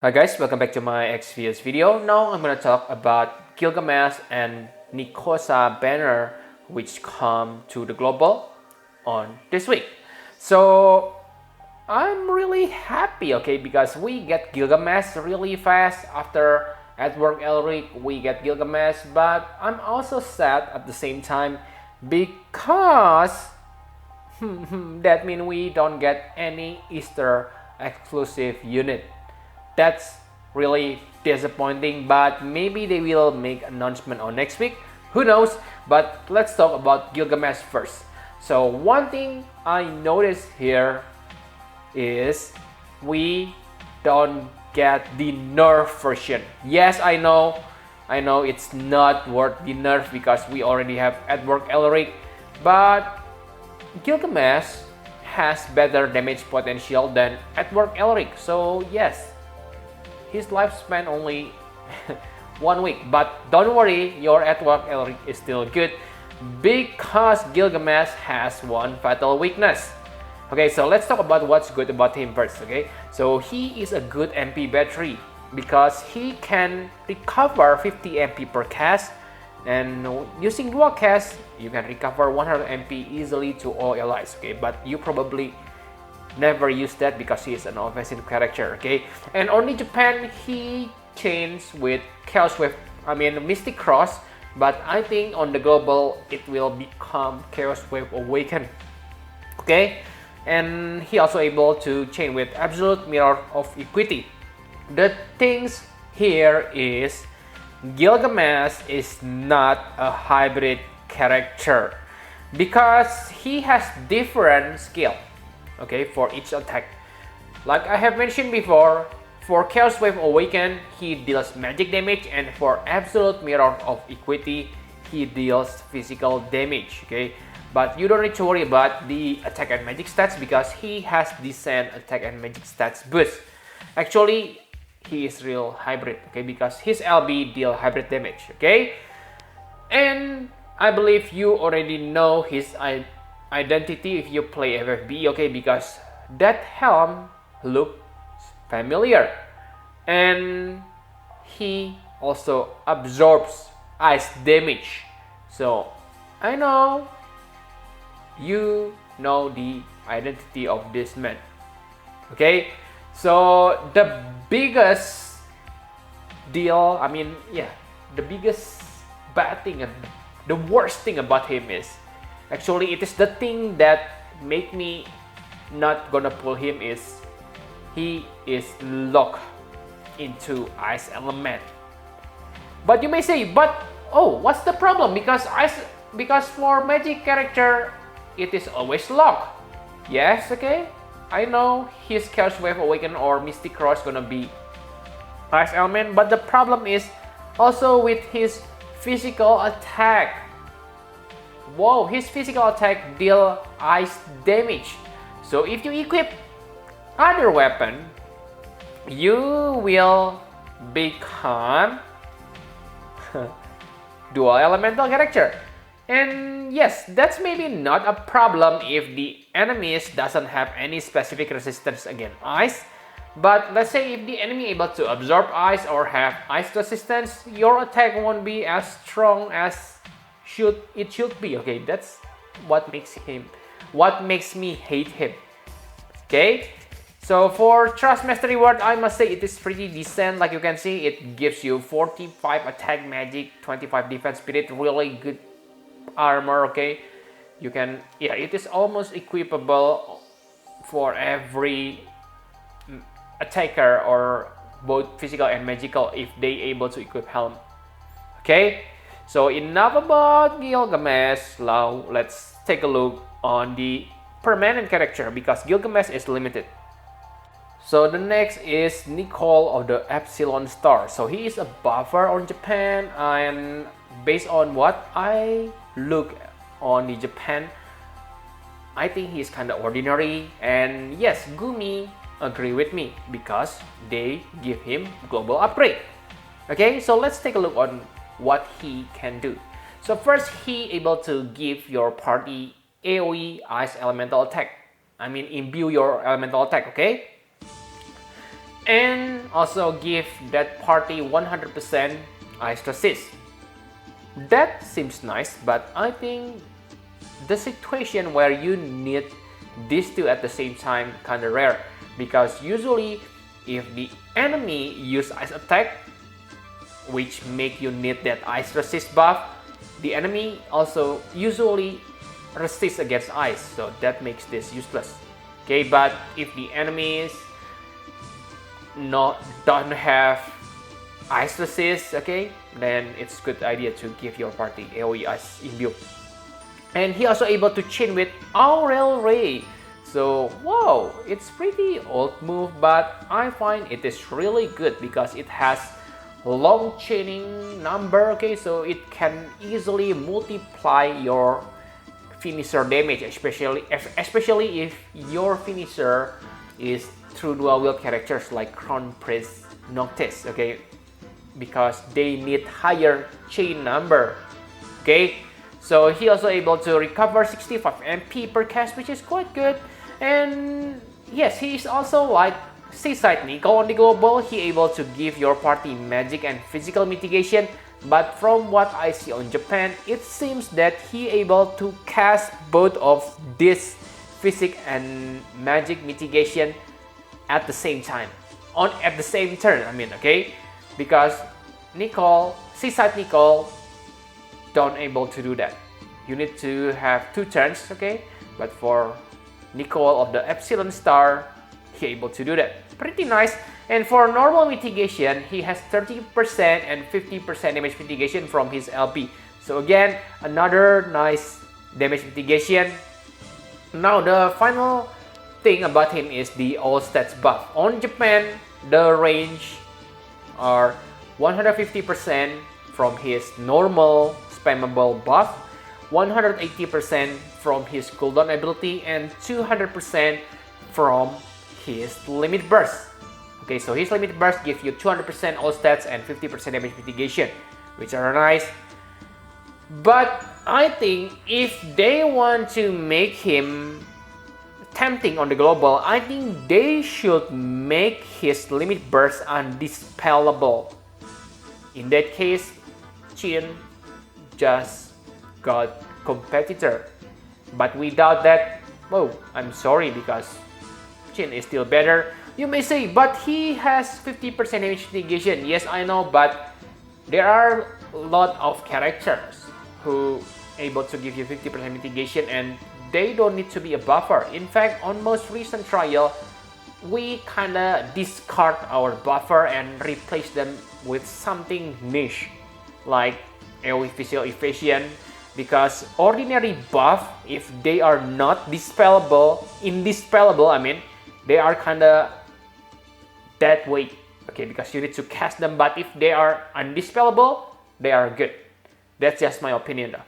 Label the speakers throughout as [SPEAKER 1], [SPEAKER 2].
[SPEAKER 1] Hi guys, welcome back to my XVS video. Now I'm going to talk about Gilgamesh and Nichosa banner which come to the global on this week. So I'm really happy, okay, because we get Gilgamesh really fast after Edward Elric we get Gilgamesh, but I'm also sad at the same time because that means we don't get any Easter exclusive unit. That's really disappointing, but maybe they will make announcement on next week. Who knows? But let's talk about Gilgamesh first. So one thing I noticed here is we don't get the nerf version. Yes, I know it's not worth the nerf because we already have Edward Elric, but Gilgamesh has better damage potential than Edward Elric. So yes, his lifespan only 1 week, but don't worry, your Edward Elric is still good because Gilgamesh has one fatal weakness. Okay, so let's talk about what's good about him first. Okay, so he is a good MP battery because he can recover 50 MP per cast, and using dual cast you can recover 100 MP easily to all allies. Okay, but you probably never use that because he is an offensive character. Okay, and only Japan he changed with Mystic Cross, but I think on the global it will become Chaos Wave Awaken. Okay, and he also able to chain with Absolute Mirror of Equity. The things here is Gilgamesh is not a hybrid character because he has different skill, okay, for each attack. Like I have mentioned before, for Chaos Wave Awaken he deals magic damage, and for Absolute Mirror of Equity he deals physical damage. Okay, but you don't need to worry about the attack and magic stats because he has decent attack and magic stats boost. Actually he is real hybrid, okay, because his LB deal hybrid damage. Okay, and I believe you already know his identity if you play FFBE, okay, because that helm looks familiar, and he also absorbs ice damage. So I know you know the identity of this man. Okay, so the biggest deal, the biggest bad thing and the worst thing about him is, actually it is the thing that make me not gonna pull him, is he is locked into ice element. But you may say, but oh, what's the problem? Because for magic character it is always locked. Yes, okay, I know his Chaos Wave Awaken or Mystic Cross gonna be ice element, but the problem is also with his physical attack. Whoa, his physical attack deal ice damage. So if you equip other weapon, you will become dual elemental character. And yes, that's maybe not a problem if the enemies doesn't have any specific resistance against ice. But let's say if the enemy able to absorb ice or have ice resistance, your attack won't be as strong as it should be. Okay, that's what makes me hate him. Okay, so for Trust Master reward, I must say it is pretty decent. Like you can see, it gives you 45 attack magic, 25 defense spirit, really good armor. Okay, you can, yeah, it is almost equipable for every attacker or both physical and magical if they able to equip helm. Okay, so enough about Gilgamesh. Now let's take a look on the permanent character because Gilgamesh is limited. So the next is Nichol of the Epsilon star. So he is a buffer on Japan, and based on what I look on the Japan, I think he's kind of ordinary. And yes, Gumi agree with me because they give him global upgrade. Okay, so let's take a look on what he can do. So first, he able to give your party AoE ice elemental attack. Imbue your elemental attack. Okay, and also give that party 100% ice resist. That seems nice, but I think the situation where you need these two at the same time kinda rare, because usually if the enemy use ice attack, which make you need that ice resist buff, the enemy also usually resist against ice, so that makes this useless. Okay, but if the enemies don't have ice resist, okay, then it's good idea to give your party AoE ice imbue. And he also able to chain with Aurel Ray. So wow, it's pretty old move, but I find it is really good because it has long chaining number. Okay, so it can easily multiply your finisher damage, especially if your finisher is through dual wield characters like Crown Prince Noctis. Okay, because they need higher chain number. Okay, so he also able to recover 65 MP per cast, which is quite good. And yes, he is also like Seaside Nichol on the global. He able to give your party magic and physical mitigation, but from what I see on Japan, it seems that he able to cast both of this physic and magic mitigation at the same time, at the same turn. I mean, okay, because Seaside Nichol don't able to do that. You need to have 2 turns, okay, but for Nichol of the Epsilon star, he able to do that. Pretty nice. And for normal mitigation, he has 30% and 50% damage mitigation from his LP. So again, another nice damage mitigation. Now the final thing about him is the all stats buff. On Japan, the range are 150% from his normal spammable buff, 180% from his cooldown ability, and 200% from his limit burst. Okay, so his limit burst gives you 200% all stats and 50% damage mitigation, which are nice. But I think if they want to make him tempting on the global, I think they should make his limit burst undispellable. In that case, Chin just got competitor. But without that, oh, I'm sorry, because Chin is still better. You may say, but he has 50% damage mitigation. Yes, I know, but there are a lot of characters who able to give you 50% mitigation, and they don't need to be a buffer. In fact, on most recent trial, we kinda discard our buffer and replace them with something niche, like AoE physical evasion, because ordinary buff, if they are not indispellable, I mean, they are kinda dead weight, okay, because you need to cast them. But if they are undispellable, they are good. That's just my opinion though.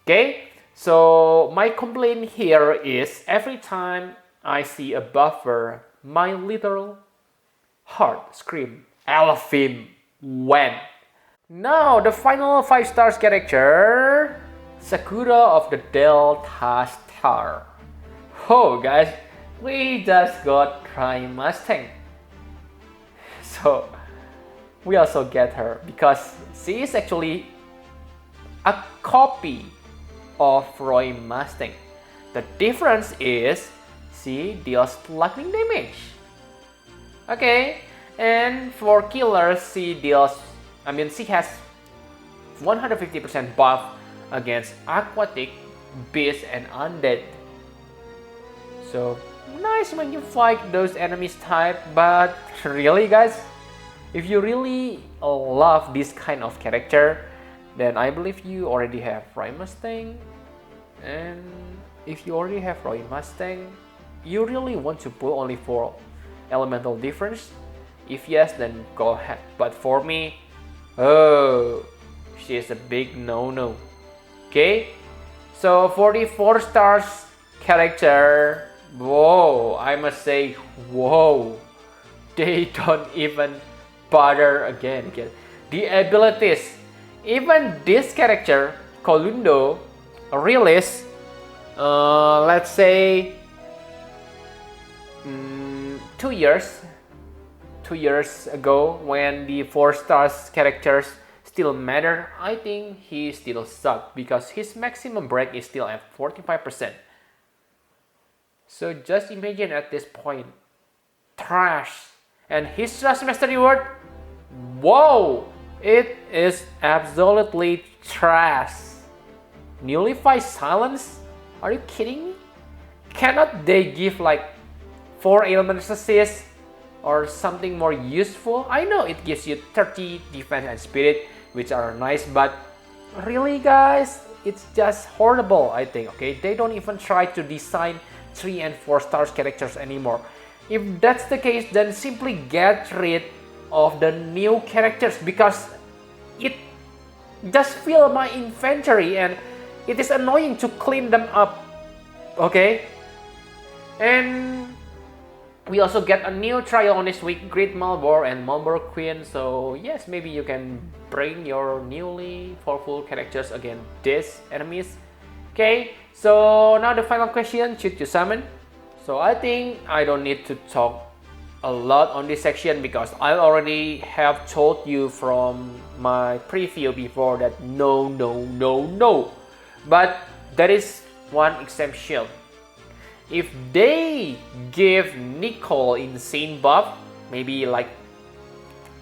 [SPEAKER 1] Okay, so my complaint here is every time I see a buffer, my little heart scream, Elfim, when? Now the final 5 stars character, Sakura of the Delta Star. Oh guys, we just got Prime Mustang. So we also get her because she is actually a copy of Roy Mustang. The difference is she deals lightning damage. Okay, and for killers, she has 150% buff against aquatic, beast, and undead. So nice when you fight those enemies type, but really guys, if you really love this kind of character, then I believe you already have Roy Mustang. And if you already have Roy Mustang, you really want to pull only for elemental difference? If yes, then go ahead. But for me, oh, she is a big no-no. Okay, so for the 4 stars character, whoa, I must say, whoa, they don't even bother again. The abilities, even this character, Colundo, release, let's say 2 years 2 years ago when the 4 stars characters still matter, I think he still sucked because his maximum break is still at 45%. So just imagine at this point, trash. And his Trust Master reward, whoa, it is absolutely trash. Nullified Silence? Are you kidding me? Cannot they give like 4 elements assist or something more useful? I know it gives you 30 defense and spirit, which are nice, but really guys, it's just horrible, I think, okay? They don't even try to design 3 and 4 stars characters anymore. If that's the case, then simply get rid of the new characters because it just fill my inventory and it is annoying to clean them up, okay? And we also get a new trial on this week, Great Malbor and Malbor Queen. So yes, maybe you can bring your newly powerful characters against these enemies. Okay, so now the final question, should you summon? So I think I don't need to talk a lot on this section because I already have told you from my preview before that no. But there is one exception. If they give Nichol insane buff, maybe like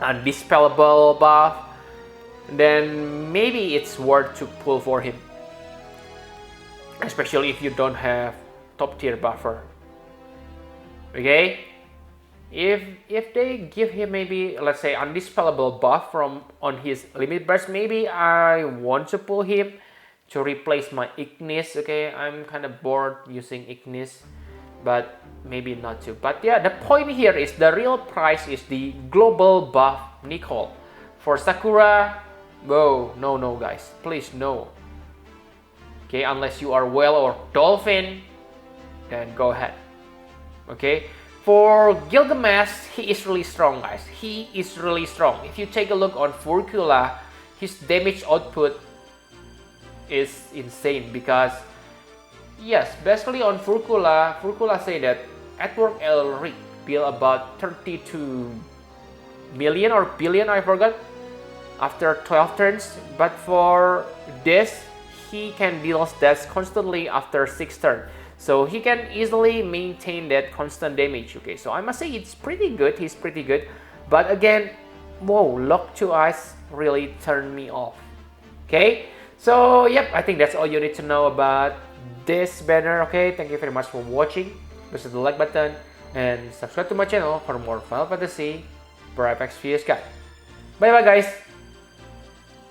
[SPEAKER 1] undispellable buff, then maybe it's worth to pull for him. Especially if you don't have top tier buffer. Okay? If they give him maybe, let's say, undispellable buff from on his limit burst, maybe I want to pull him to replace my Ignis. Okay, I'm kind of bored using Ignis, but maybe not to. But yeah, the point here is the real price is the global buff Nichol. For Sakura, whoa, no guys, please no. Okay, unless you are Whale or Dolphin, then go ahead. Okay, for Gilgamesh, he is really strong guys. He is really strong. If you take a look on Furcula, his damage output is insane because yes, basically on Furcula say that Edward Elric deal about 32 million or billion, I forgot, after 12 turns. But for this, he can deal stats constantly after 6 turns. So he can easily maintain that constant damage. Okay, so I must say it's pretty good. He's pretty good. But again, whoa, Lock to Eyes really turned me off. Okay, so yep, I think that's all you need to know about this banner. Okay, thank you very much for watching. Press the like button and subscribe to my channel for more Final Fantasy Pro FX videos guys. Bye bye guys.